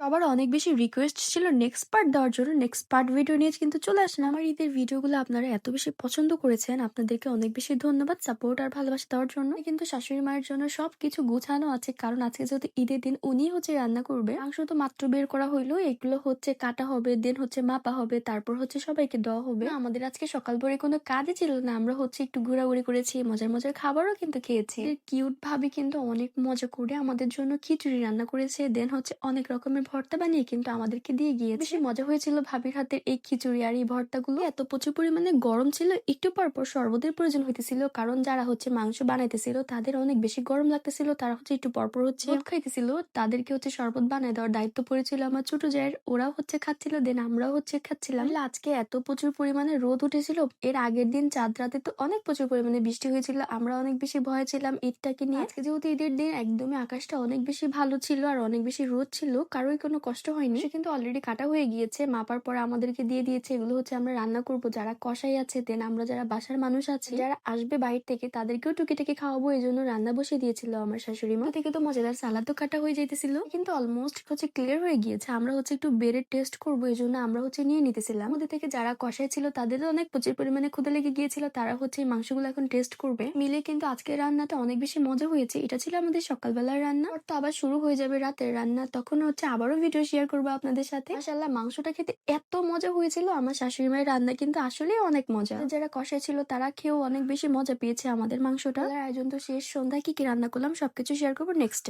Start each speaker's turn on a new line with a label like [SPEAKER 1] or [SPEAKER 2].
[SPEAKER 1] আবার অনেক বেশি রিকোয়েস্ট ছিল নেক্সট পার্ট দেওয়ার জন্য। নেক্সট পার্ট ভিডিও নিয়ে কিন্তু চলে আসলাম। আমার ঈদের ভিডিওগুলো আপনারা এত বেশি পছন্দ করেছেন, আপনাদেরকে অনেক বেশি ধন্যবাদ সাপোর্ট আর ভালোবাসা দেওয়ার জন্য। কিন্তু শাশুড়ি মায়ের জন্য সবকিছু গুছানো আছে, কারণ আজকে যেহেতু ঈদের দিন উনি হচ্ছে রান্না করবে। মাংস তো মাত্র বের করা হইলো, এগুলো হচ্ছে কাটা হবে, দেন হচ্ছে মাপা হবে, তারপর হচ্ছে সবাইকে দেওয়া হবে। আমাদের আজকে সকাল ভোরে কোনো কাজই ছিল না, আমরা হচ্ছে একটু ঘোরাঘুরি করেছি, মজার মজার খাবারও কিন্তু খেয়েছি। কিউট ভাবি কিন্তু অনেক মজা করে আমাদের জন্য খিচুড়ি রান্না করেছে, দেন হচ্ছে অনেক রকমের ভর্তা বানিয়ে কিন্তু আমাদেরকে দিয়ে গিয়েছে। বেশি মজা হয়েছিল ভাবির হাতের এই খিচুড়ি আর এই ভর্তাগুলো। এত প্রচুর পরিমাণে গরম ছিল, একটু পর পর শরবতের প্রয়োজন হইতেছিল, কারণ যারা হচ্ছে মাংস বানাইতেছিল তাদের অনেক বেশি গরম লাগতেছিল, তারা হচ্ছে একটু পরপর হচ্ছে দুধ খাইতেছিল, তাদেরকে হচ্ছে শরবত বানায় দেওয়ার দায়িত্ব পড়েছিল আমার ছোট জায়ের। ওরাও হচ্ছে খাচ্ছিল, দেন আমরাও হচ্ছে খাচ্ছিলাম। আজকে এত প্রচুর পরিমাণে রোদ উঠেছিল, এর আগের দিন চাঁদ রাতে তো অনেক প্রচুর পরিমাণে বৃষ্টি হয়েছিল, আমরা অনেক বেশি ভয় ছিলাম ঈদটাকে নিয়ে। আজকে যেহেতু ঈদের দিন একদমই আকাশটা অনেক বেশি ভালো ছিল আর অনেক বেশি রোদ ছিল, কারোই কোনো কষ্ট হয়নি। সে কিন্তু অলরেডি কাটা হয়ে গিয়েছে, মাপার পরে আমাদেরকে দিয়ে দিয়েছে। এগুলো হচ্ছে আমরা রান্না করব, যারা কষাই আছে, দেন আমরা যারা বাসার মানুষ আছে, যারা আসবে বাইরে থেকে তাদেরকেও টুকিটাকি খাওয়াবো, এই জন্য রান্না বসিয়ে দিয়েছিল আমার শাশুড়ি মা। থেকে তো মজাদার সালাদও কাটা হয়ে যাইতেছিল, কিন্তু অলমোস্ট হচ্ছে ক্লিয়ার হয়ে গিয়েছে। আমরা হচ্ছে একটু বেড়ে টেস্ট করবো, এই জন্য আমরা হচ্ছে নিয়ে নিতেছিলাম। আমাদের থেকে যারা কষাই ছিল তাদেরও অনেক প্রচুর পরিমাণে ক্ষুদা লেগে গিয়েছিল, তারা হচ্ছে এই মাংসগুলো এখন টেস্ট করবে মিলে। কিন্তু আজকে রান্নাটা অনেক বেশি মজা হয়েছে। এটা ছিল আমাদের সকালবেলার রান্না, তো আবার শুরু হয়ে যাবে রাতের রান্না, তখন হচ্ছে আবারও ভিডিও শেয়ার করবো আপনাদের সাথে। মাশাআল্লাহ মাংসটা খেতে এত মজা হয়েছিল, আমার শাশুড়ি মায়ের রান্না কিন্তু আসলেই অনেক মজা। যারা কষাই ছিল তারা খেয়েও অনেক বেশি মজা পেয়েছে আমাদের মাংসটা। আয়োজন তো শেষ, সন্ধ্যায় কি কি রান্না করলাম সবকিছু শেয়ার করবো নেক্সট ডে।